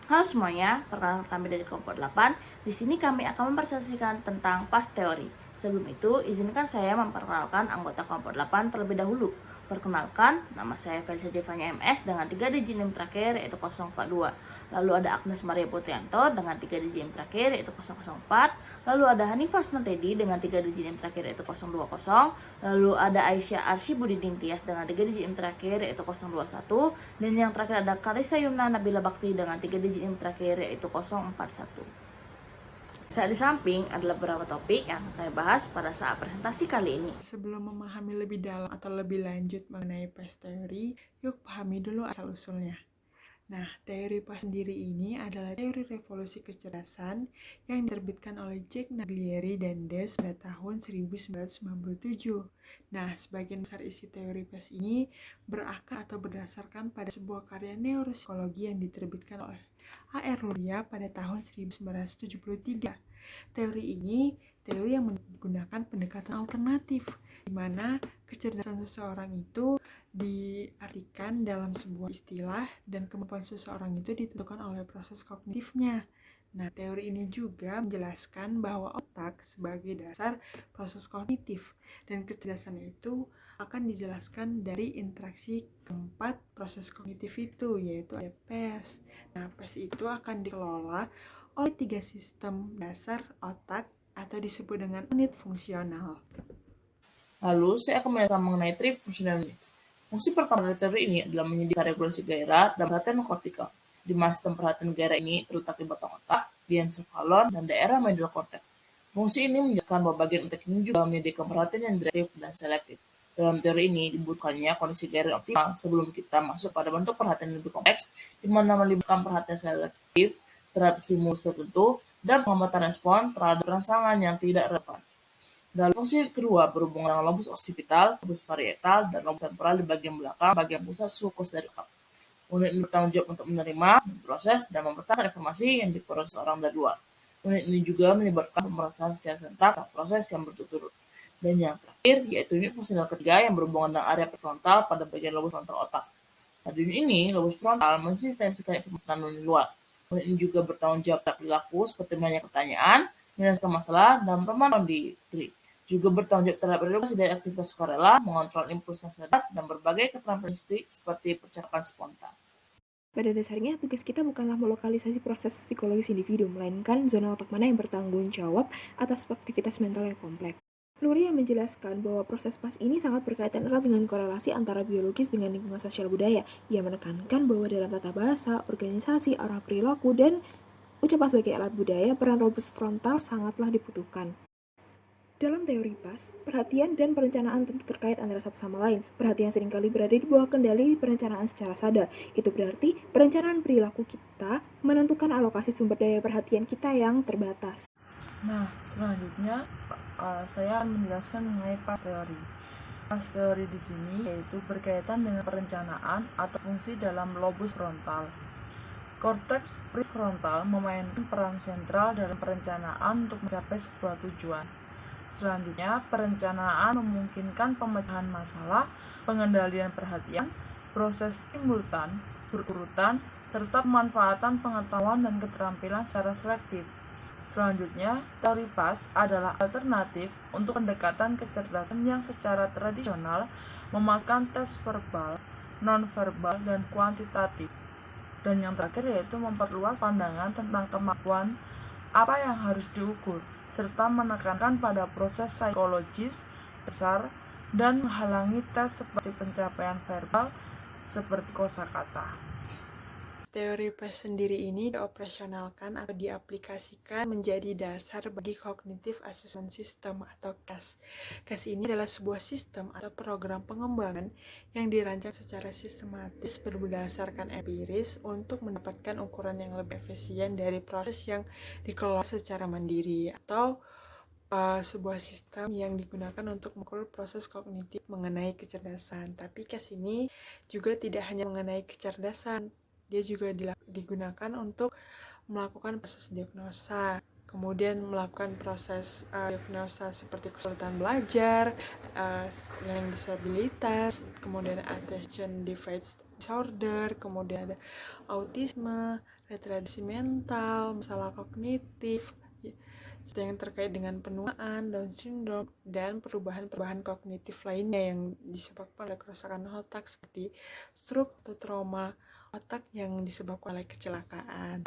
Halo semuanya, perkenalkan kami dari kelompok 8. Di sini kami akan mempresentasikan tentang PAS teori. Sebelum itu, izinkan saya memperkenalkan anggota kelompok 8 terlebih dahulu. Perkenalkan, nama saya Felicia Devanya MS dengan 3 digit NIM terakhir yaitu 042. Lalu ada Agnes Maria Putrianto dengan 3 digit NIM terakhir yaitu 004. Lalu ada Hanifah Snantedi dengan 3 digit NIM terakhir yaitu 020. Lalu ada Aisyah Arsy Budiding Tias dengan 3 digit NIM terakhir yaitu 021. Dan yang terakhir ada Karisa Yumna Nabila Bakti dengan 3 digit NIM terakhir yaitu 041. Saat di samping adalah beberapa topik yang saya bahas pada saat presentasi kali ini. Sebelum memahami lebih dalam atau lebih lanjut mengenai PAS teori, yuk pahami dulu asal-usulnya. Nah, teori PAS sendiri ini adalah teori revolusi kecerdasan yang diterbitkan oleh Jack Naglieri dan Des pada tahun 1997. Nah, sebagian besar isi teori PAS ini berakar atau berdasarkan pada sebuah karya neuropsikologi yang diterbitkan oleh A.R. Luria pada tahun 1973. Teori ini teori yang menggunakan pendekatan alternatif, di mana kecerdasan seseorang itu diartikan dalam sebuah istilah dan kemampuan seseorang itu ditentukan oleh proses kognitifnya. Nah, teori ini juga menjelaskan bahwa otak sebagai dasar proses kognitif dan kecerdasan itu akan dijelaskan dari interaksi keempat proses kognitif itu, yaitu ada PES. Nah, PES itu akan dikelola oleh 3 sistem dasar otak atau disebut dengan unit fungsional. Lalu, saya akan menjelaskan mengenai trifunctional units. Fungsi pertama dari teori ini adalah menyediakan regulasi gairah dan perhatian kortikal. Di mana sistem perhatian gairah ini terletak di batang otak, di encephalon, dan daerah medial cortex. Fungsi ini menjelaskan bahwa bagian otak ini juga menyediakan perhatian yang direktif dan selektif. Dalam teori ini dibutuhkannya kondisi gairah optimal sebelum kita masuk pada bentuk perhatian yang lebih kompleks, di mana melibatkan perhatian selektif terhadap stimulus tertentu dan pengamatan respon terhadap rangsangan yang tidak relevan. Dalam fungsi kedua berhubungan dengan lobus occipital, lobus parietal, dan lobus temporal di bagian belakang, bagian pusat sulcus dari otak. Unit ini bertanggung jawab untuk menerima, memproses, dan mempertahankan informasi yang diproses orang dari luar. Unit ini juga melibatkan pemrosesan secara serentak atau proses yang berturut-turut. Dan yang terakhir, yaitu unit fungsional ketiga yang berhubungan dengan area prefrontal pada bagian lobus frontal otak. Pada unit ini, lobus frontal mensistensikan informasi dari luar. Unit ini juga bertanggung jawab terhadap perilaku seperti menanya pertanyaan, menyelesaikan masalah, dan pemantauan diri. Juga bertanggung jawab terhadap edukasi dari aktivitas sukarela, mengontrol impuls yang sadar, dan berbagai keterampilan linguistik seperti percakapan spontan. Pada dasarnya, tugas kita bukanlah melokalisasi proses psikologis individu, melainkan zona otak mana yang bertanggung jawab atas aktivitas mental yang kompleks. Luria menjelaskan bahwa proses PAS ini sangat berkaitan erat dengan korelasi antara biologis dengan lingkungan sosial budaya. Ia menekankan bahwa dalam tata bahasa, organisasi, arah perilaku, dan ucapan sebagai alat budaya, peran lobus frontal sangatlah dibutuhkan. Dalam teori PAS, perhatian dan perencanaan tentu terkait antara satu sama lain. Perhatian seringkali berada di bawah kendali perencanaan secara sadar. Itu berarti perencanaan perilaku kita menentukan alokasi sumber daya perhatian kita yang terbatas. Nah, selanjutnya saya akan menjelaskan mengenai PAS teori. PAS teori di sini yaitu berkaitan dengan perencanaan atau fungsi dalam lobus frontal. Korteks prefrontal memainkan peran sentral dalam perencanaan untuk mencapai sebuah tujuan. Selanjutnya, perencanaan memungkinkan pemecahan masalah, pengendalian perhatian, proses simultan, berurutan, serta pemanfaatan pengetahuan dan keterampilan secara selektif. Selanjutnya, teori PAS adalah alternatif untuk pendekatan kecerdasan yang secara tradisional memasukkan tes verbal, non-verbal, dan kuantitatif. Dan yang terakhir yaitu memperluas pandangan tentang kemampuan apa yang harus diukur, serta menekankan pada proses psikologis besar dan menghalangi tes seperti pencapaian verbal seperti kosakata. Teori PAS sendiri ini dioperasionalkan atau diaplikasikan menjadi dasar bagi Cognitive Assessment System atau CAS. CAS ini adalah sebuah sistem atau program pengembangan yang dirancang secara sistematis berdasarkan empiris untuk mendapatkan ukuran yang lebih efisien dari proses yang dikelola secara mandiri atau sebuah sistem yang digunakan untuk mengukur proses kognitif mengenai kecerdasan. Tapi CAS ini juga tidak hanya mengenai kecerdasan, dia juga digunakan untuk melakukan proses diagnosa, kemudian melakukan proses diagnosa seperti kesulitan belajar, learning disabilitas, kemudian attention deficit disorder, kemudian ada autisme, retardasi mental, masalah kognitif, yang terkait dengan penuaan, Down syndrome, dan perubahan-perubahan kognitif lainnya yang disebabkan oleh kerusakan otak seperti stroke atau trauma otak yang disebabkan oleh kecelakaan.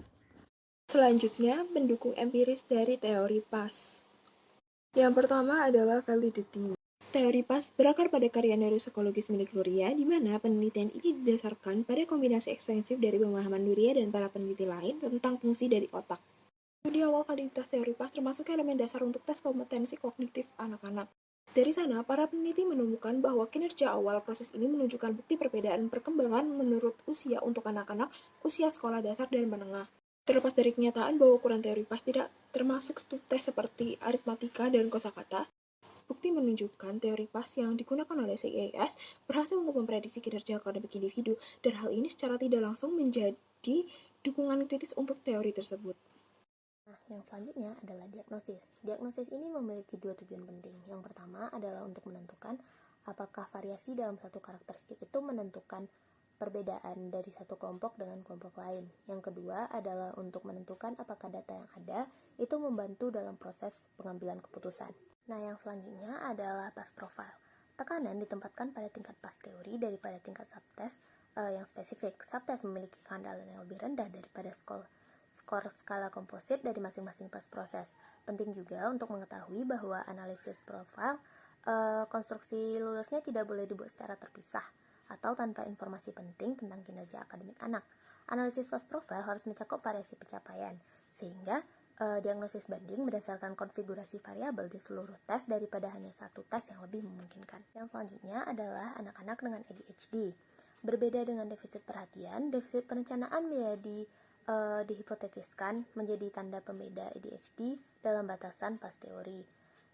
Selanjutnya, pendukung empiris dari teori PAS. Yang pertama adalah validity. Teori PAS berakar pada karya neuropsikologis milik Luria, di mana penelitian ini didasarkan pada kombinasi ekstensif dari pemahaman Luria dan para peneliti lain tentang fungsi dari otak. Di awal validitas teori PAS termasuk elemen dasar untuk tes kompetensi kognitif anak-anak. Dari sana, para peneliti menemukan bahwa kinerja awal proses ini menunjukkan bukti perbedaan perkembangan menurut usia untuk anak-anak, usia sekolah dasar dan menengah. Terlepas dari kenyataan bahwa ukuran teori PAS tidak termasuk tes seperti aritmatika dan kosakata, bukti menunjukkan teori PAS yang digunakan oleh CIAS berhasil untuk memprediksi kinerja akademik individu, dan hal ini secara tidak langsung menjadi dukungan kritis untuk teori tersebut. Nah, yang selanjutnya adalah diagnosis. Diagnosis ini memiliki dua tujuan penting. Yang pertama adalah untuk menentukan apakah variasi dalam satu karakteristik itu menentukan perbedaan dari satu kelompok dengan kelompok lain. Yang kedua adalah untuk menentukan apakah data yang ada itu membantu dalam proses pengambilan keputusan. Nah, yang selanjutnya adalah PAS profile. Tekanan ditempatkan pada tingkat PAS teori daripada tingkat subtest yang spesifik. Subtest memiliki kehandalan yang lebih rendah daripada skor skala komposit dari masing-masing PAS proses. Penting juga untuk mengetahui bahwa analisis profile konstruksi lulusnya tidak boleh dibuat secara terpisah atau tanpa informasi penting tentang kinerja akademik anak. Analisis PAS profile harus mencakup variasi pencapaian, sehingga diagnosis banding berdasarkan konfigurasi variabel di seluruh tes daripada hanya satu tes yang lebih memungkinkan. Yang selanjutnya adalah anak-anak dengan ADHD. Berbeda dengan defisit perhatian, defisit perencanaan dihipotetiskan menjadi tanda pembeda ADHD dalam batasan PAS teori.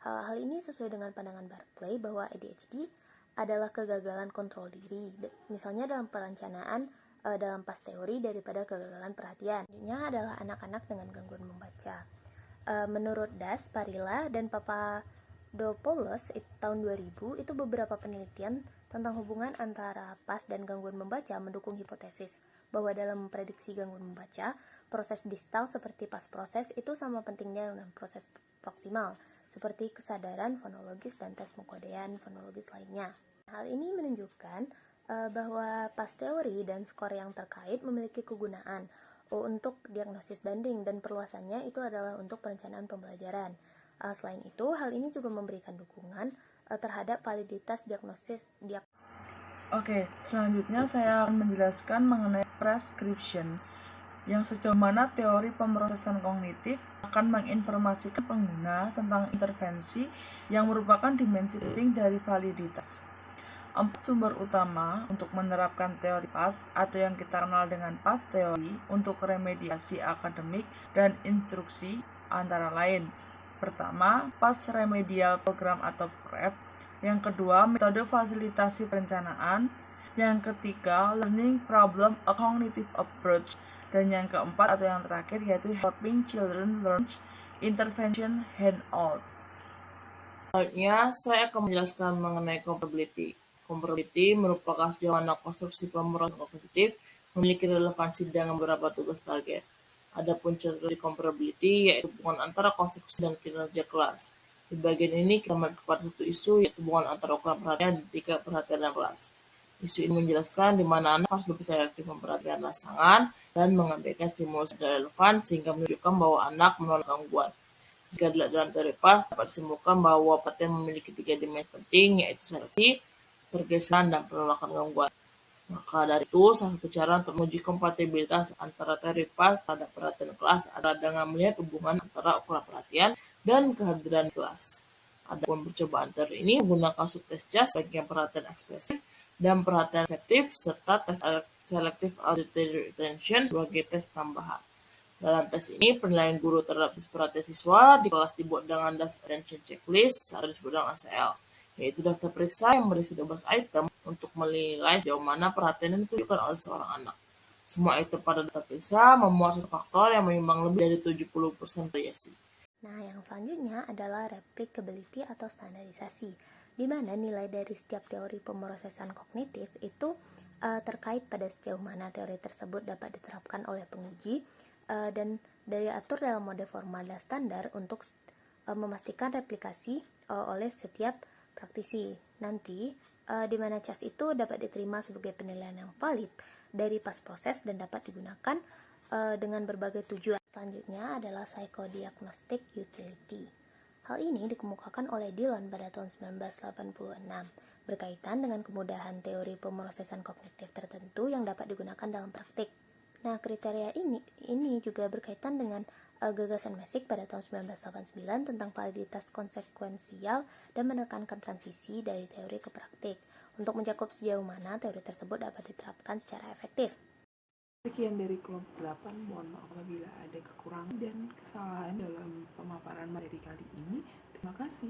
Hal ini sesuai dengan pandangan Barclay bahwa ADHD adalah kegagalan kontrol diri, misalnya dalam perencanaan dalam PAS teori daripada kegagalan perhatian. Selanjutnya adalah anak-anak dengan gangguan membaca. Menurut Das, Parilla, dan Papadopoulos tahun 2000, itu beberapa penelitian tentang hubungan antara PAS dan gangguan membaca mendukung hipotesis bahwa dalam memprediksi gangguan membaca, proses distal seperti PAS proses itu sama pentingnya dengan proses proksimal, seperti kesadaran fonologis dan tes mukodean fonologis lainnya. Hal ini menunjukkan bahwa PAS teori dan skor yang terkait memiliki kegunaan untuk diagnosis banding, dan perluasannya itu adalah untuk perencanaan pembelajaran. Selain itu, hal ini juga memberikan dukungan terhadap validitas diagnosis. Oke, selanjutnya saya akan menjelaskan mengenai prescription, yang sejauh mana teori pemrosesan kognitif akan menginformasikan pengguna tentang intervensi yang merupakan dimensi penting dari validitas. 4 sumber utama untuk menerapkan teori PAS atau yang kita kenal dengan PAS teori untuk remediasi akademik dan instruksi antara lain. Pertama, PAS Remedial Program atau PREP. Yang kedua, metode fasilitasi perencanaan. Yang ketiga, Learning Problem a Cognitive Approach. Dan yang keempat atau yang terakhir yaitu Helping Children Learn Intervention Handout. Selanjutnya, saya akan menjelaskan mengenai comparability. Comparability merupakan sejauh mana konstruksi pemrosesan kognitif memiliki relevansi dengan beberapa tugas target. Adapun contoh di comparability yaitu hubungan antara konstruksi dan kinerja kelas. Di bagian ini kita melihat kepada satu isu yaitu hubungan antara ukuran perhatian dan tingkat perhatian dalam kelas. Isu ini menjelaskan di mana anak harus lebih selektif memperhatikan rangsangan dan mengabaikan stimulus yang relevan sehingga menunjukkan bahwa anak menolak gangguan. Jika dalam teori PAS dapat disimpulkan bahwa perhatian memiliki 3 dimensi penting yaitu seleksi, pergeseran, dan penolakan gangguan. Maka dari itu, salah satu cara untuk menguji kompatibilitas antara teori PAS terhadap perhatian kelas adalah dengan melihat hubungan antara ukuran perhatian dan kehadiran kelas. Adapun percobaan teori ini menggunakan subtes JAS bagian perhatian ekspresif dan perhatian reseptif serta tes selective auditory attention sebagai tes tambahan. Dalam tes ini, penilaian guru terhadap perhatian siswa di kelas dibuat dengan Das Attention Checklist atau disebut dengan ACL, yaitu daftar periksa yang berisi 12 item untuk menilai sejauh mana perhatian yang ditunjukkan oleh seorang anak. Semua item pada daftar periksa memuat satu faktor yang menyumbang lebih dari 70% variasi. Nah, yang selanjutnya adalah replicability atau standarisasi, di mana nilai dari setiap teori pemrosesan kognitif itu terkait pada sejauh mana teori tersebut dapat diterapkan oleh penguji, dan diatur dalam mode formal dan standar untuk memastikan replikasi oleh setiap praktisi. Nanti, di mana CAS itu dapat diterima sebagai penilaian yang valid dari pas proses dan dapat digunakan dengan berbagai tujuan. Selanjutnya adalah Psychodiagnostic Utility. Hal ini dikemukakan oleh Dillon pada tahun 1986, berkaitan dengan kemudahan teori pemrosesan kognitif tertentu yang dapat digunakan dalam praktik. Nah, kriteria ini juga berkaitan dengan gagasan Mesick pada tahun 1989 tentang validitas konsekuensial dan menekankan transisi dari teori ke praktik untuk mencakup sejauh mana teori tersebut dapat diterapkan secara efektif. Sekian dari kelompok 8, mohon maaf apabila ada kekurangan dan kesalahan dalam pemaparan materi kali ini. Terima kasih.